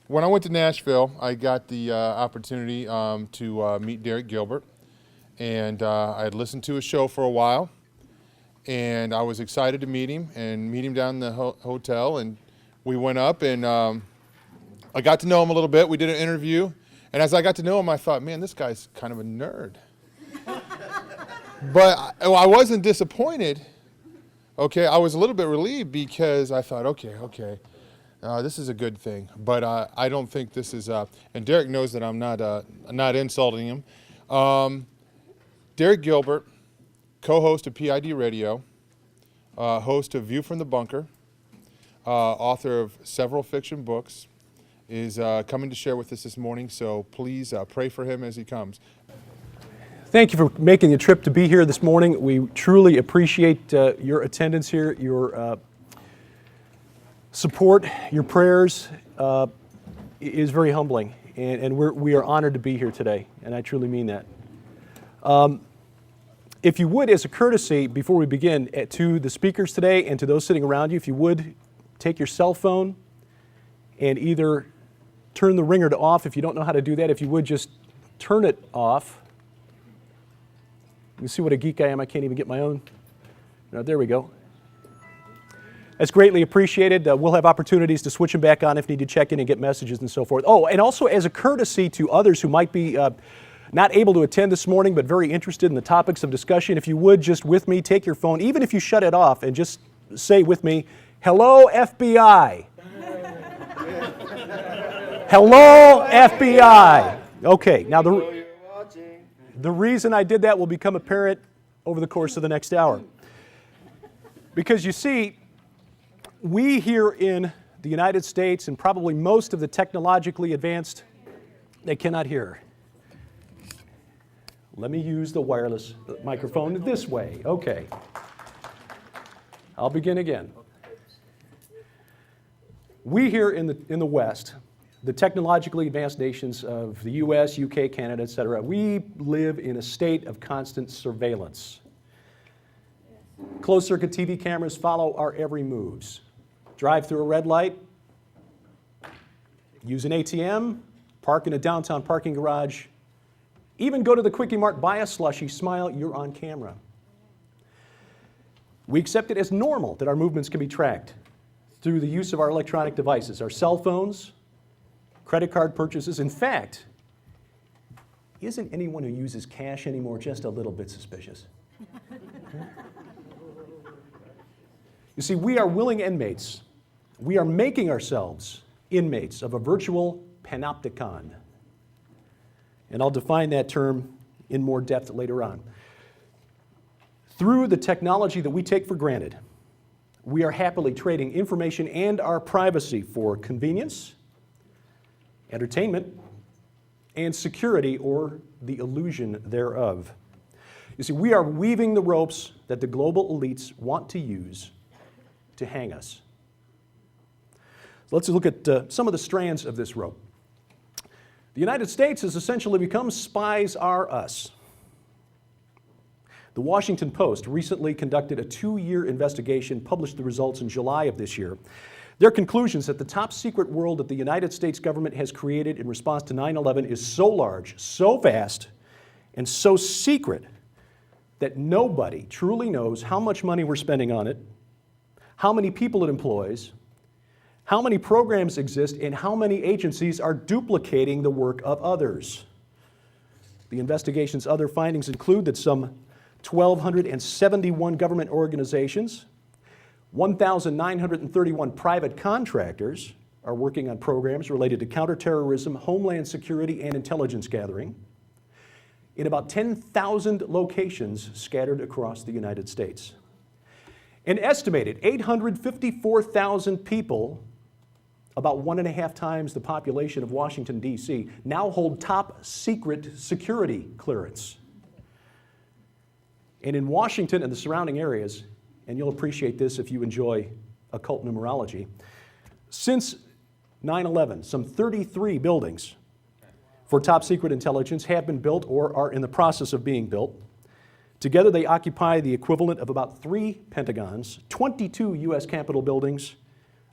When I went to Nashville, I got the opportunity to meet Derek Gilbert, and I had listened to his show for a while, and I was excited to meet him down in the hotel, and we went up, and I got to know him a little bit. We did an interview, and as I got to know him, I thought, man, this guy's kind of a nerd. But I wasn't disappointed. Okay, I was a little bit relieved because I thought, okay, this is a good thing. But I don't think this is, and Derek knows that I'm not insulting him. Derek Gilbert, co-host of PID Radio, host of View from the Bunker, author of several fiction books, is coming to share with us this morning. So please pray for him as he comes. Thank you for making the trip to be here this morning. We truly appreciate your attendance here, your support, your prayers is very humbling, and we are honored to be here today, and I truly mean that. If you would, as a courtesy, before we begin, to the speakers today and to those sitting around you, if you would, take your cell phone and either turn the ringer to off if you don't know how to do that. If you would, just turn it off. You see what a geek I am, I can't even get my own. No, there we go. That's greatly appreciated. We'll have opportunities to switch them back on if needed, check in and get messages and so forth. Oh, and also as a courtesy to others who might be not able to attend this morning but very interested in the topics of discussion, if you would just with me, take your phone, even if you shut it off, and just say with me, "Hello, FBI." Hello, FBI. Okay, now the reason I did that will become apparent over the course of the next hour. Because you see, we here in the United States and probably most of the technologically advanced, they cannot hear. Let me use the wireless microphone this way. Okay. I'll begin again. We here in the West, the technologically advanced nations of the US, UK, Canada, etc., we live in a state of constant surveillance. Closed-circuit TV cameras follow our every moves. Drive through a red light, use an ATM, park in a downtown parking garage, even go to the Quickie Mart, buy a slushie, smile, you're on camera. We accept it as normal that our movements can be tracked through the use of our electronic devices, our cell phones, credit card purchases. In fact, isn't anyone who uses cash anymore just a little bit suspicious? You see, we are willing inmates. We are making ourselves inmates of a virtual panopticon. And I'll define that term in more depth later on. Through the technology that we take for granted, we are happily trading information and our privacy for convenience, entertainment, and security, or the illusion thereof. You see, we are weaving the ropes that the global elites want to use to hang us. So let's look at some of the strands of this rope. The United States has essentially become Spies Are Us. The Washington Post recently conducted a 2-year investigation, published the results in July of this year. Their conclusions that the top secret world that the United States government has created in response to 9/11 is so large, so vast, and so secret that nobody truly knows how much money we're spending on it, how many people it employs, how many programs exist, and how many agencies are duplicating the work of others. The investigation's other findings include that some 1,271 government organizations, 1,931 private contractors are working on programs related to counterterrorism, homeland security, and intelligence gathering in about 10,000 locations scattered across the United States. An estimated 854,000 people, about 1.5 times the population of Washington, D.C., now hold top secret security clearance. And in Washington and the surrounding areas, and you'll appreciate this if you enjoy occult numerology, since 9/11, some 33 buildings for top secret intelligence have been built or are in the process of being built. Together they occupy the equivalent of about 3 Pentagons, 22 U.S. Capitol buildings,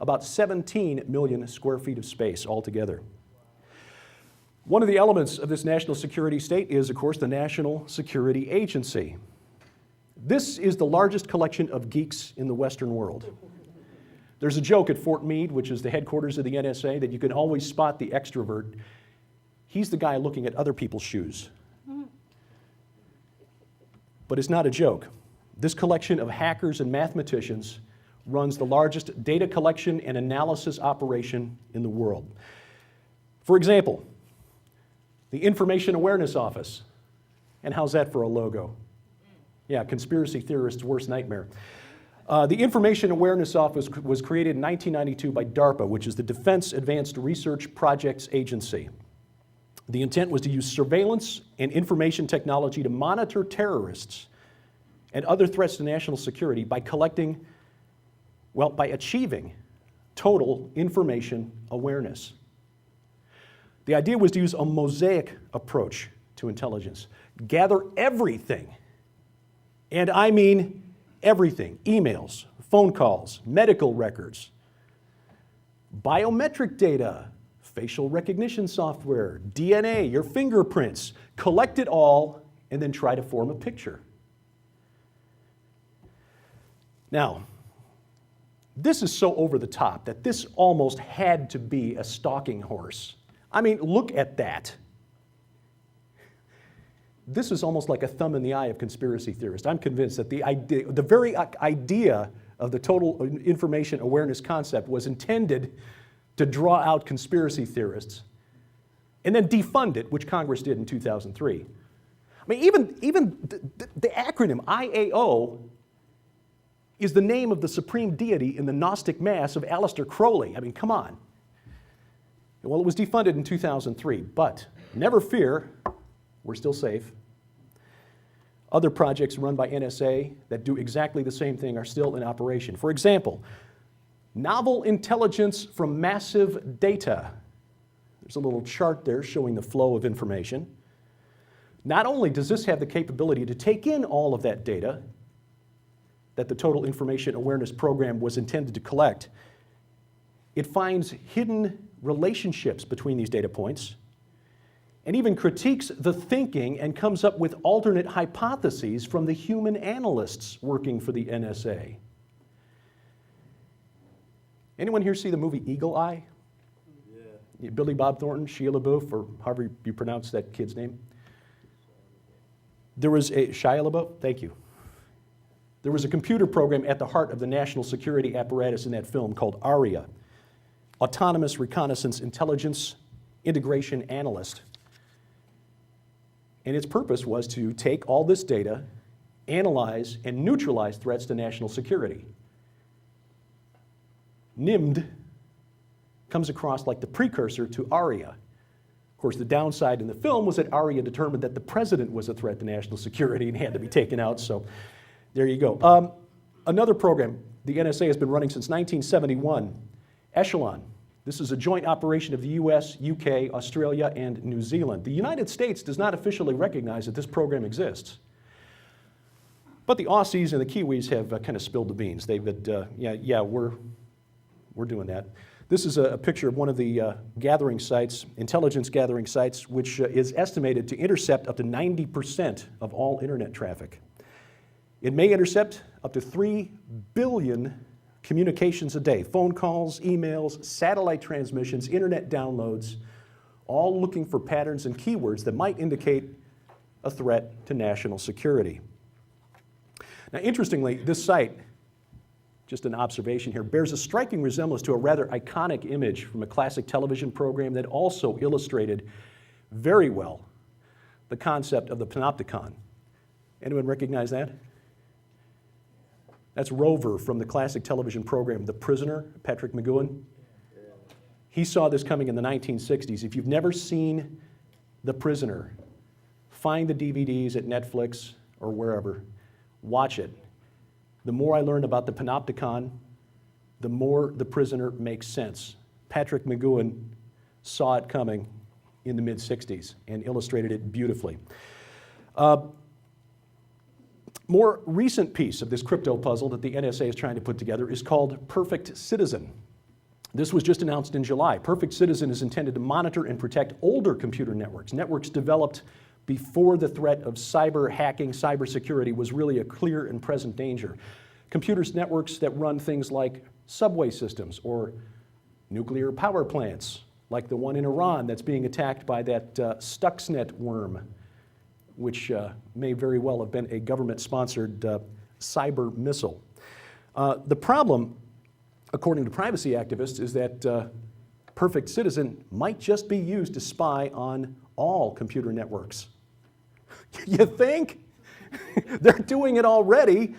about 17 million square feet of space altogether. One of the elements of this national security state is, of course, the National Security Agency. This is the largest collection of geeks in the Western world. There's a joke at Fort Meade, which is the headquarters of the NSA, that you can always spot the extrovert. He's the guy looking at other people's shoes. But it's not a joke. This collection of hackers and mathematicians runs the largest data collection and analysis operation in the world. For example, the Information Awareness Office. And how's that for a logo? Yeah, conspiracy theorists' worst nightmare. The Information Awareness Office was created in 1992 by DARPA, which is the Defense Advanced Research Projects Agency. The intent was to use surveillance and information technology to monitor terrorists and other threats to national security by achieving total information awareness. The idea was to use a mosaic approach to intelligence. Gather everything, and I mean everything: emails, phone calls, medical records, biometric data, facial recognition software, DNA, your fingerprints. Collect it all and then try to form a picture. Now, this is so over the top that this almost had to be a stalking horse. I mean, look at that. This is almost like a thumb in the eye of conspiracy theorists. I'm convinced that the very idea of the total information awareness concept was intended to draw out conspiracy theorists and then defund it, which Congress did in 2003. I mean, even the acronym IAO is the name of the supreme deity in the Gnostic Mass of Aleister Crowley. I mean, come on. Well, it was defunded in 2003, but never fear, we're still safe. Other projects run by NSA that do exactly the same thing are still in operation. For example, novel intelligence from massive data. There's a little chart there showing the flow of information. Not only does this have the capability to take in all of that data that the Total Information Awareness Program was intended to collect, it finds hidden relationships between these data points and even critiques the thinking and comes up with alternate hypotheses from the human analysts working for the NSA. Anyone here see the movie Eagle Eye? Yeah. Billy Bob Thornton, Shia LaBeouf, or however you pronounce that kid's name. There was a, Shia LaBeouf, thank you. There was a computer program at the heart of the national security apparatus in that film called ARIA, Autonomous Reconnaissance Intelligence Integration Analyst. And its purpose was to take all this data, analyze, and neutralize threats to national security. NIMD comes across like the precursor to ARIA. Of course, the downside in the film was that ARIA determined that the president was a threat to national security and had to be taken out, so there you go. Another program the NSA has been running since 1971, Echelon. This is a joint operation of the US, UK, Australia, and New Zealand. The United States does not officially recognize that this program exists. But the Aussies and the Kiwis have kind of spilled the beans. They've been, we're doing that. This is a picture of one of the gathering sites, intelligence gathering sites, which is estimated to intercept up to 90% of all internet traffic. It may intercept up to 3 billion communications a day, phone calls, emails, satellite transmissions, internet downloads, all looking for patterns and keywords that might indicate a threat to national security. Now, interestingly, this site, just an observation here, bears a striking resemblance to a rather iconic image from a classic television program that also illustrated very well the concept of the panopticon. Anyone recognize that? That's Rover from the classic television program, The Prisoner, Patrick McGowan. He saw this coming in the 1960s. If you've never seen The Prisoner, find the DVDs at Netflix or wherever, watch it. The more I learn about the panopticon, the more The Prisoner makes sense. Patrick McGowan saw it coming in the mid-60s and illustrated it beautifully. More recent piece of this crypto puzzle that the NSA is trying to put together is called Perfect Citizen. This was just announced in July. Perfect Citizen is intended to monitor and protect older computer networks developed before the threat of cyber hacking, cybersecurity was really a clear and present danger. Computers networks that run things like subway systems or nuclear power plants, like the one in Iran that's being attacked by that Stuxnet worm, which may very well have been a government-sponsored cyber missile. The problem, according to privacy activists, is that Perfect Citizen might just be used to spy on all computer networks. You think? They're doing it already.